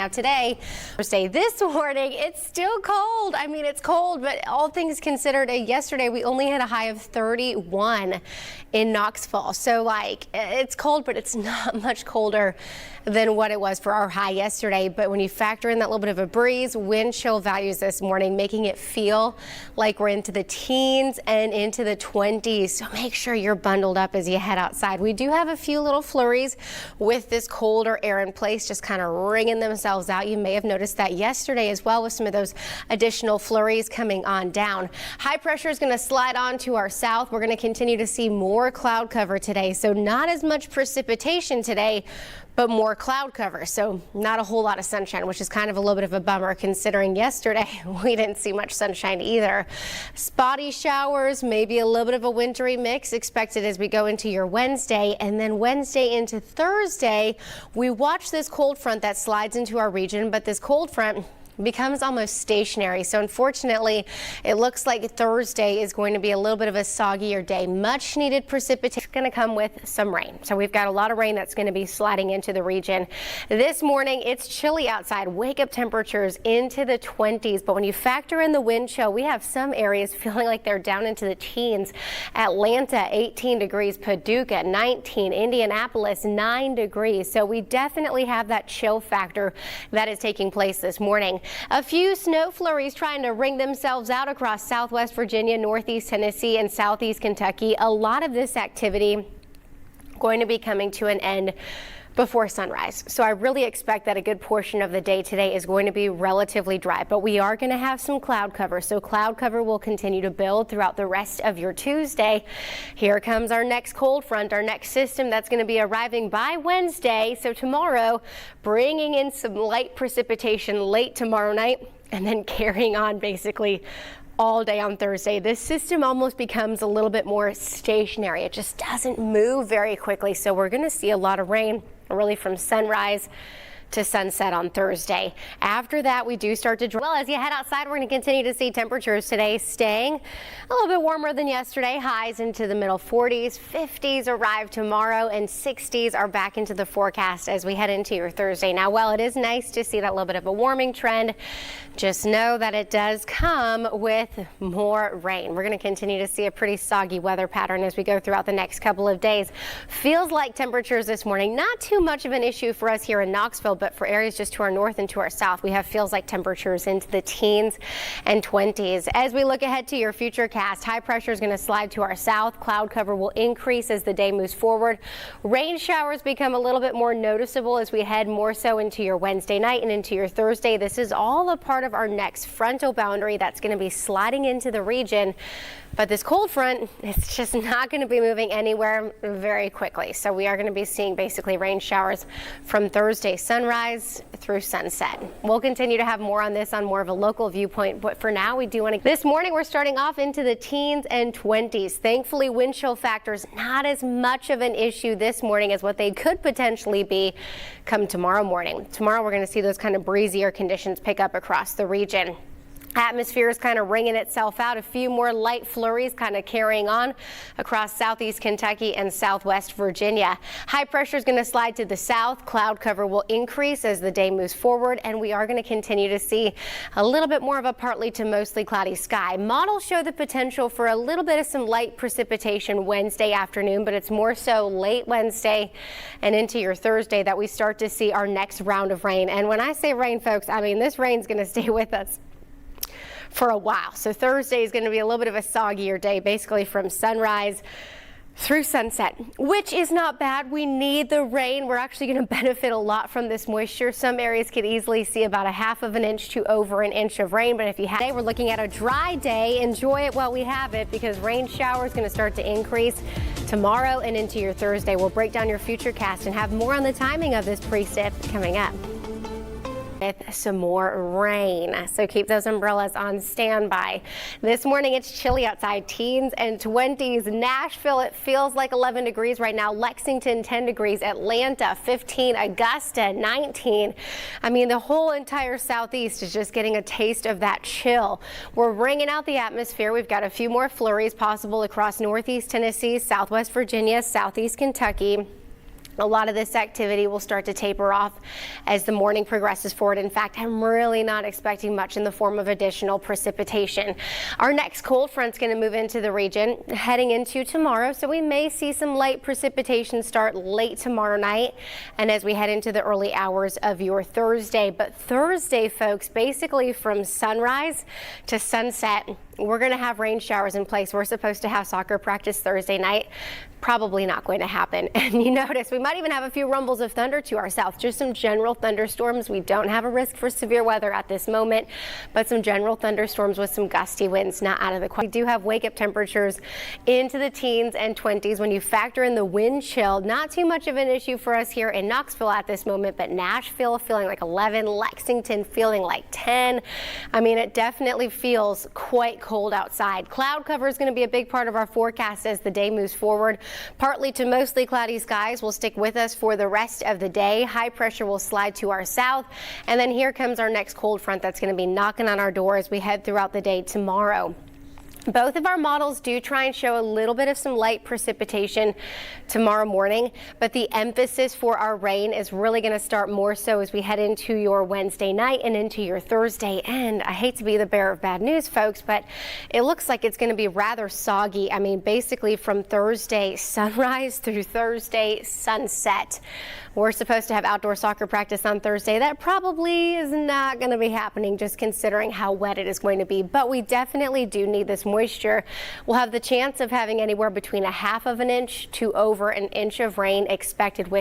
Now today, Thursday, this morning, it's still cold. I mean, it's cold, but all things considered, yesterday we only had a high of 31 in Knoxville. So it's cold, but it's not much colder than what it was for our high yesterday. But when you factor in that little bit of a breeze, wind chill values this morning, making it feel like we're into the teens and into the 20s. So make sure you're bundled up as you head outside. We do have a few little flurries with this colder air in place, just kind of wringing themselves out. You may have noticed that yesterday as well with some of those additional flurries coming on down. High pressure is going to slide on to our south. We're going to continue to see more cloud cover today. So not as much precipitation today, but more cloud cover. So not a whole lot of sunshine, which is kind of a little bit of a bummer considering yesterday we didn't see much sunshine either. Spotty showers, maybe a little bit of a wintry mix expected as we go into your Wednesday, and then Wednesday into Thursday, we watch this cold front that slides into our region, but this cold front becomes almost stationary. So unfortunately, it looks like Thursday is going to be a little bit of a soggier day. Much needed precipitation going to come with some rain. So we've got a lot of rain that's going to be sliding into the region. This morning, it's chilly outside. Wake up temperatures into the 20s. But when you factor in the wind chill, we have some areas feeling like they're down into the teens. Atlanta, 18 degrees. Paducah, 19. Indianapolis, 9 degrees. So we definitely have that chill factor that is taking place this morning. A few snow flurries trying to wring themselves out across southwest Virginia, northeast Tennessee, and southeast Kentucky. A lot of this activity going to be coming to an end before sunrise. So I really expect that a good portion of the day today is going to be relatively dry, but we are going to have some cloud cover. So cloud cover will continue to build throughout the rest of your Tuesday. Here comes our next cold front, our next system that's going to be arriving by Wednesday. So tomorrow, bringing in some light precipitation late tomorrow night and then carrying on basically all day on Thursday. This system almost becomes a little bit more stationary. It just doesn't move very quickly. So we're going to see a lot of rain really from sunrise to sunset on Thursday. After that, we do start to dry. Well, as you head outside, we're going to continue to see temperatures today staying a little bit warmer than yesterday. Highs into the middle 40s, 50s arrive tomorrow, and 60s are back into the forecast as we head into your Thursday. Now, while it is nice to see that little bit of a warming trend, just know that it does come with more rain. We're going to continue to see a pretty soggy weather pattern as we go throughout the next couple of days. Feels like temperatures this morning, not too much of an issue for us here in Knoxville, but for areas just to our north and to our south, we have feels like temperatures into the teens and 20s. As we look ahead to your future cast, high pressure is going to slide to our south. Cloud cover will increase as the day moves forward. Rain showers become a little bit more noticeable as we head more so into your Wednesday night and into your Thursday. This is all a part of our next frontal boundary that's going to be sliding into the region. But this cold front, it's just not going to be moving anywhere very quickly. So we are going to be seeing basically rain showers from Thursday sunrise through sunset. We'll continue to have more on this on more of a local viewpoint. But for now, we do want to. This morning, we're starting off into the teens and 20s. Thankfully, wind chill factors not as much of an issue this morning as what they could potentially be come tomorrow morning. Tomorrow, we're going to see those kind of breezier conditions pick up across the region. Atmosphere is kind of wringing itself out. A few more light flurries kind of carrying on across southeast Kentucky and southwest Virginia. High pressure is going to slide to the south. Cloud cover will increase as the day moves forward, and we are going to continue to see a little bit more of a partly to mostly cloudy sky. Models show the potential for a little bit of some light precipitation Wednesday afternoon, but it's more so late Wednesday and into your Thursday that we start to see our next round of rain. And when I say rain, folks, I mean this rain's going to stay with us for a while. So Thursday is going to be a little bit of a soggier day, basically from sunrise through sunset, which is not bad. We need the rain. We're actually going to benefit a lot from this moisture. Some areas could easily see about a half of an inch to over an inch of rain. But if you have today, we're looking at a dry day. Enjoy it while we have it, because rain showers going to start to increase tomorrow and into your Thursday. We'll break down your future cast and have more on the timing of this precip coming up. With some more rain, so keep those umbrellas on standby. This morning it's chilly outside, teens and 20s. Nashville, it feels like 11 degrees right now. Lexington, 10 degrees. Atlanta, 15. Augusta, 19. I mean, the whole entire southeast is just getting a taste of that chill. We're wringing out the atmosphere. We've got a few more flurries possible across northeast Tennessee, southwest Virginia, southeast Kentucky. A lot of this activity will start to taper off as the morning progresses forward. In fact, I'm really not expecting much in the form of additional precipitation. Our next cold front's going to move into the region heading into tomorrow, so we may see some light precipitation start late tomorrow night and as we head into the early hours of your Thursday. But Thursday, folks, basically from sunrise to sunset, we're going to have rain showers in place. We're supposed to have soccer practice Thursday night. Probably not going to happen. And you notice we might even have a few rumbles of thunder to our south, just some general thunderstorms. We don't have a risk for severe weather at this moment, but some general thunderstorms with some gusty winds not out of the question. We do have wake up temperatures into the teens and 20s. When you factor in the wind chill, not too much of an issue for us here in Knoxville at this moment, but Nashville feeling like 11, Lexington feeling like 10. I mean, it definitely feels quite cold outside. Cloud cover is going to be a big part of our forecast as the day moves forward. Partly to mostly cloudy skies will stick with us for the rest of the day. High pressure will slide to our south. And then here comes our next cold front that's going to be knocking on our door as we head throughout the day tomorrow. Both of our models do try and show a little bit of some light precipitation tomorrow morning, but the emphasis for our rain is really going to start more so as we head into your Wednesday night and into your Thursday. And I hate to be the bearer of bad news, folks, but it looks like it's going to be rather soggy. I mean, basically from Thursday sunrise through Thursday sunset. We're supposed to have outdoor soccer practice on Thursday. That probably is not going to be happening, just considering how wet it is going to be. But we definitely do need this moisture. We'll have the chance of having anywhere between 1/2 of an inch to over an inch of rain expected with